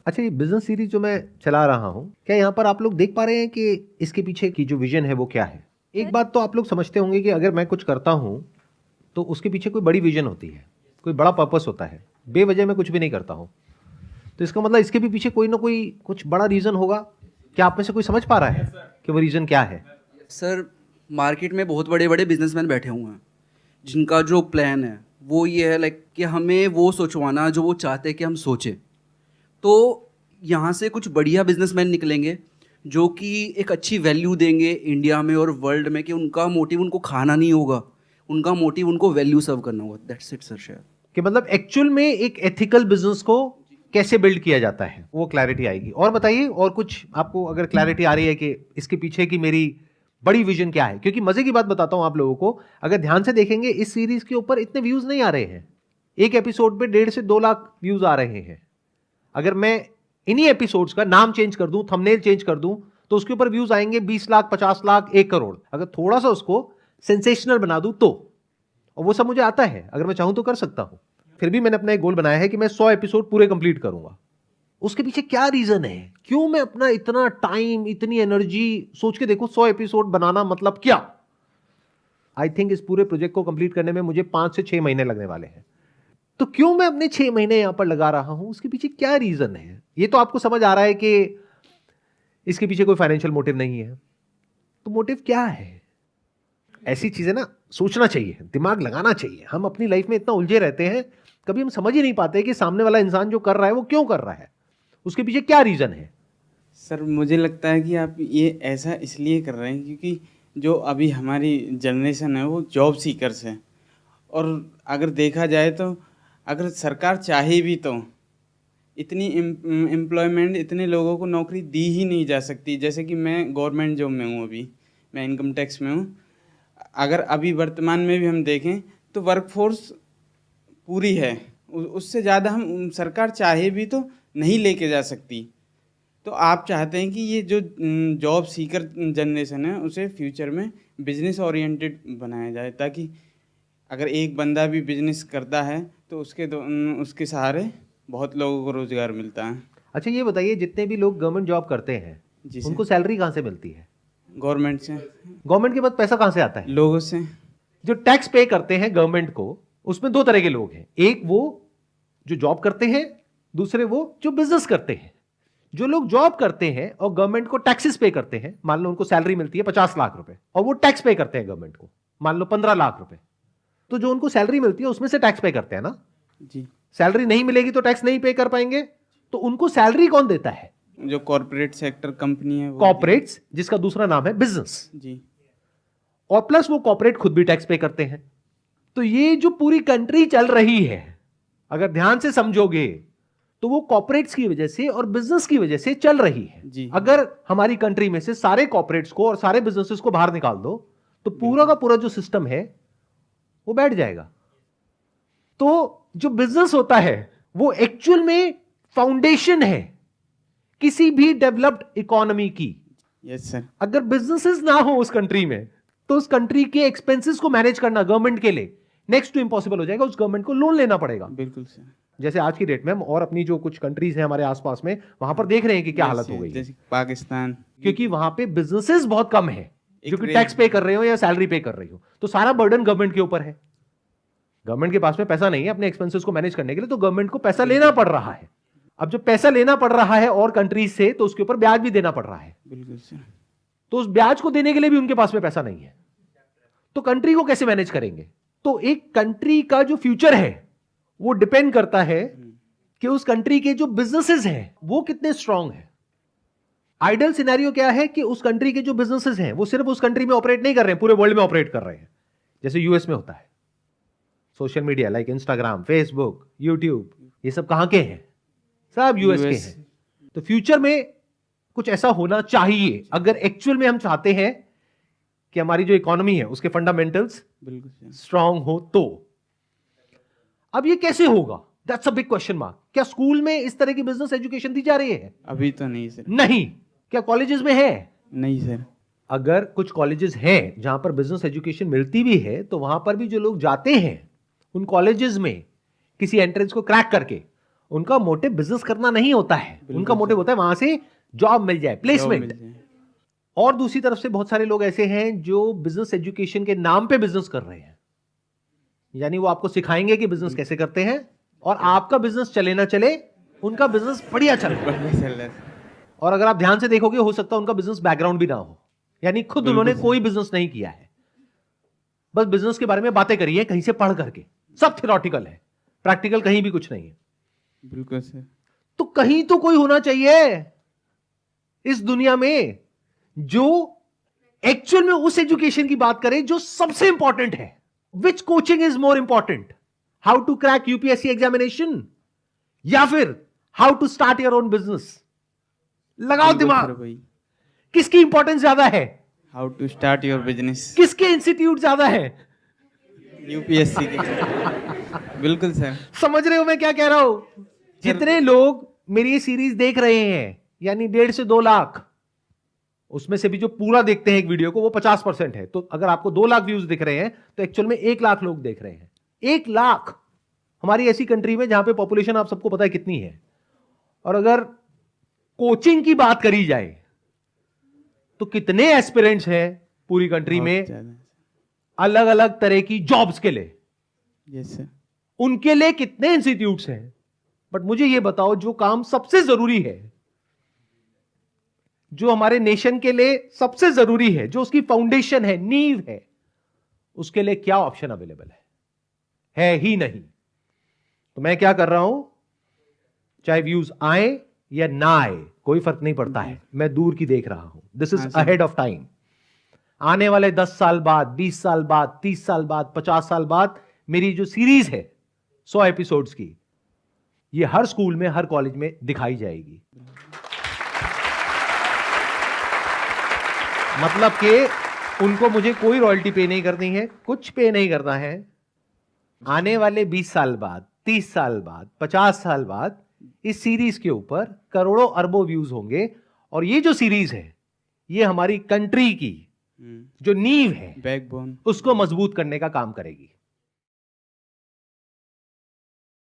अच्छा, ये business series जो मैं चला रहा हूँ, क्या यहाँ पर आप लोग देख पा रहे हैं कि इसके पीछे की जो विजन है वो क्या है? एक बात तो आप लोग समझते होंगे कि अगर मैं कुछ करता हूँ तो उसके पीछे कोई बड़ी विजन होती है, कोई बड़ा पर्पस होता है। बेवजह मैं कुछ भी नहीं करता हूँ, तो इसका मतलब इसके भी पीछे कोई ना कोई कुछ बड़ा रीजन होगा। क्या आप में से कोई समझ पा रहा है कि वो रीजन क्या है? सर, मार्केट में बहुत बड़े बड़े बिजनेसमैन बैठे हुए हैं जिनका जो प्लान है वो ये है लाइक कि हमें वो सोचवाना जो वो चाहते हैं कि हम सोचें। तो यहाँ से कुछ बढ़िया बिजनेसमैन निकलेंगे जो कि एक अच्छी वैल्यू देंगे इंडिया में और वर्ल्ड में, कि उनका मोटिव उनको खाना नहीं होगा, उनका मोटिव उनको वैल्यू सर्व करना होगा। That's it sir. शायद कि मतलब एक्चुअल में एक एथिकल बिजनेस को कैसे बिल्ड किया जाता है, वो क्लैरिटी आएगी। और बताइए, और कुछ आपको अगर क्लैरिटी आ रही है कि इसके पीछे की मेरी बड़ी विजन क्या है? क्योंकि मजे की बात बताता हूं आप लोगों को, अगर ध्यान से देखेंगे इस सीरीज के ऊपर इतने व्यूज नहीं आ रहे हैं। एक एपिसोड पे 1.5 से 2 लाख व्यूज आ रहे हैं। अगर मैं इन्हीं एपिसोड्स का नाम चेंज कर दूं, थंबनेल चेंज कर दूं, तो उसके ऊपर व्यूज आएंगे 20 लाख, 50 लाख, 1 करोड़। अगर थोड़ा सा उसको सेंसेशनल बना दूं तो, और वो सब मुझे आता है, अगर मैं चाहूं तो कर सकता हूं। फिर भी मैंने अपना एक गोल बनाया है कि मैं 100 एपिसोड पूरे कंप्लीट करूंगा। उसके पीछे क्या रीजन है? क्यों मैं अपना इतना टाइम, इतनी एनर्जी, सोच के देखो 100 एपिसोड बनाना मतलब क्या? आई थिंक इस पूरे प्रोजेक्ट को कंप्लीट करने में मुझे 5 से 6 महीने लगने वाले हैं। तो क्यों मैं अपने 6 महीने यहां पर लगा रहा हूं? उसके पीछे क्या रीजन है? ये तो आपको समझ आ रहा है कि इसके पीछे कोई फाइनेंशियल मोटिव नहीं है। तो मोटिव क्या है? ऐसी चीजें ना सोचना चाहिए, दिमाग लगाना चाहिए। हम अपनी लाइफ में इतना उलझे रहते हैं, कभी हम समझ ही नहीं पाते कि सामने वाला इंसान जो कर रहा है वो क्यों कर रहा है, उसके पीछे क्या रीजन है। सर, मुझे लगता है कि आप ये ऐसा इसलिए कर रहे हैं क्योंकि जो अभी हमारी जनरेशन है वो जॉब सीकर्स है। और अगर देखा जाए तो अगर सरकार चाहे भी तो इतनी एम्प्लॉयमेंट, इतने लोगों को नौकरी दी ही नहीं जा सकती। जैसे कि मैं गवर्नमेंट जॉब में हूँ, अभी मैं इनकम टैक्स में हूँ। अगर अभी वर्तमान में भी हम देखें तो वर्कफोर्स पूरी है, उससे ज़्यादा हम सरकार चाहे भी तो नहीं लेके जा सकती। तो आप चाहते हैं कि ये जो जॉब सीकर जनरेशन है उसे फ्यूचर में बिजनेस ओरिएंटेड बनाया जाए, ताकि अगर एक बंदा भी बिजनेस करता है तो उसके सहारे बहुत लोगों को रोजगार मिलता है। अच्छा, ये बताइए, जितने भी लोग गवर्नमेंट जॉब करते हैं जी सर। उनको सैलरी कहां से मिलती है? गवर्नमेंट से। गवर्नमेंट के पास पैसा कहां से आता है? लोगों से। जो टैक्स पे करते हैं गवर्नमेंट को, उसमें 2 तरह के लोग हैं। एक वो जो जॉब करते हैं, दूसरे वो जो बिजनेस करते हैं। जो लोग जॉब करते हैं और गवर्नमेंट को टैक्सेस पे करते हैं, मान लो उनको सैलरी मिलती है 50 लाख रुपए और वो टैक्स पे करते हैं गवर्नमेंट को, मान लो 15 लाख रुपए, तो जो उनको सैलरी मिलती है उसमें से टैक्स पे करते हैं ना। जी। सैलरी नहीं मिलेगी तो टैक्स नहीं पे कर पाएंगे, तो उनको सैलरी कौन देता है? जो कॉर्पोरेट सेक्टर कंपनी है वो कॉर्पोरेट्स, जिसका दूसरा नाम है बिजनेस। जी। और प्लस वो कॉर्पोरेट खुद भी टैक्स पे करते हैं। तो ये जो पूरी कंट्री चल रही है, अगर ध्यान से समझोगे तो वो कॉर्पोरेट्स की वजह से और बिजनेस की वजह से चल रही है। जी। अगर हमारी कंट्री में से सारे कॉर्पोरेट्स को और सारे बिजनेसेस को बाहर निकाल दो तो पूरा का पूरा जो सिस्टम है वो बैठ जाएगा। तो जो बिजनेस होता है वो एक्चुअल में फाउंडेशन है किसी भी डेवलप्ड इकोनॉमी की। Yes sir. अगर बिजनेसेस ना हो उस कंट्री में तो उस कंट्री के एक्सपेंसेस को मैनेज करना गवर्नमेंट के लिए नेक्स्ट टू इंपॉसिबल हो जाएगा। उस गवर्नमेंट को लोन लेना पड़ेगा। बिल्कुल सर। जैसे आज की डेट में हम और अपनी जो कुछ कंट्रीज हैं हमारे आसपास में, वहां पर देख रहे हैं कि क्या हालत हो गई है। जैसे पाकिस्तान, क्योंकि वहां पे बिजनेसेस बहुत कम है जो कि एक टैक्स पे कर रहे हो या सैलरी पे कर रही हो, तो सारा बर्डन गवर्नमेंट के ऊपर है। गवर्नमेंट के पास में पैसा नहीं है अपने एक्सपेंसेस को मैनेज करने के लिए, तो गवर्नमेंट को पैसा लेना पड़ रहा है। अब जो पैसा लेना पड़ रहा है और कंट्रीज से, तो उसके ऊपर ब्याज भी देना पड़ रहा है। बिल्कुल सर। तो उस ब्याज को देने के लिए भी उनके पास में पैसा नहीं है, तो कंट्री को कैसे मैनेज करेंगे? तो एक कंट्री का जो फ्यूचर है वो डिपेंड करता है कि उस कंट्री के जो बिजनेसेस हैं वो कितने स्ट्रांग हैं। आइडियल सिनेरियो क्या है कि उस कंट्री के जो बिजनेसेस हैं वो सिर्फ उस कंट्री में ऑपरेट नहीं कर रहे हैं, पूरे वर्ल्ड में ऑपरेट कर रहे हैं। जैसे यूएस में होता है, social media like Instagram, Facebook, YouTube, ये सब कहां के हैं? सब यूएस के हैं। तो फ्यूचर में कुछ ऐसा होना चाहिए अगर एक्चुअल में हम चाहते हैं कि हमारी जो इकोनॉमी है उसके फंडामेंटल्स बिल्कुल स्ट्रांग हो। तो अब ये कैसे होगा? That's a big question mark. क्या स्कूल में इस तरह की बिजनेस एजुकेशन दी जा रही है? अभी तो नहीं सर। नहीं। क्या कॉलेजेस में है? नहीं सर। अगर कुछ कॉलेजेस हैं जहां पर बिजनेस एजुकेशन मिलती भी है, तो वहां पर भी जो लोग जाते हैं उन कॉलेजेस में किसी एंट्रेंस को क्रैक करके उनका मोटिव बिजनेस करना नहीं होता है, उनका मोटिव होता है वहां से जॉब मिल जाए, प्लेसमेंट। और दूसरी तरफ से बहुत सारे लोग ऐसे हैं जो बिजनेस एजुकेशन के नाम पे बिजनेस कर रहे हैं, यानी वो आपको सिखाएंगे कि बिजनेस कैसे करते हैं, और आपका बिजनेस चले ना चले, उनका बिजनेस बढ़िया चल रहा है। और अगर आप ध्यान से देखोगे, हो सकता है उनका बिजनेस बैकग्राउंड भी ना हो, यानी खुद उन्होंने कोई बिजनेस नहीं किया है, बस बिजनेस के बारे में बातें करी है कहीं से पढ़ करके, सब थियोरेटिकल है, प्रैक्टिकल कहीं भी कुछ नहीं है। बिल्कुल सर। तो कहीं तो कोई होना चाहिए इस दुनिया में जो एक्चुअल में उस एजुकेशन की बात करे जो सबसे इंपॉर्टेंट है। Which coaching is more important, how to crack UPSC examination या फिर how to start your own business? लगाओ दिमाग, किसकी इंपॉर्टेंस ज्यादा है? How to start your business. किसके इंस्टीट्यूट ज्यादा है? यूपीएससी के। बिल्कुल सर। समझ रहे हो मैं क्या कह रहा हूं? जितने लोग मेरी ये सीरीज देख रहे हैं, यानी 1.5 से 2 लाख, उसमें से भी जो पूरा देखते हैं एक वीडियो को वो 50% है। तो अगर आपको 2 लाख व्यूज दिख रहे हैं तो एक्चुअल में 1 लाख लोग देख रहे हैं। 1 लाख हमारी ऐसी कंट्री में जहां पे पॉपुलेशन आप सबको पता है कितनी है। और अगर कोचिंग की बात करी जाए तो कितने एस्पिरेंट्स हैं पूरी कंट्री में अलग अलग तरह की जॉब्स के लिए। Yes sir. उनके लिए कितने इंस्टीट्यूट्स हैं। बट मुझे यह बताओ, जो काम सबसे जरूरी है, जो हमारे नेशन के लिए सबसे जरूरी है, जो उसकी फाउंडेशन है, नींव है, उसके लिए क्या ऑप्शन अवेलेबल है ही नहीं। तो मैं क्या कर रहा हूं, चाहे व्यूज आए या ना आए कोई फर्क नहीं पड़ता है, मैं दूर की देख रहा हूं। This is ahead of time. आने वाले 10 साल बाद, 20 साल बाद, 30 साल बाद, 50 साल बाद मेरी जो सीरीज है 100 एपिसोड्स की, ये हर स्कूल में, हर कॉलेज में दिखाई जाएगी। मतलब कि उनको मुझे कोई रॉयल्टी पे नहीं करनी है, कुछ पे नहीं करना है। आने वाले 20 साल बाद, 30 साल बाद, 50 साल बाद इस सीरीज के ऊपर करोड़ों अरबों व्यूज होंगे। और ये जो सीरीज है ये हमारी कंट्री की जो नींव है, बैकबोन, उसको मजबूत करने का काम करेगी।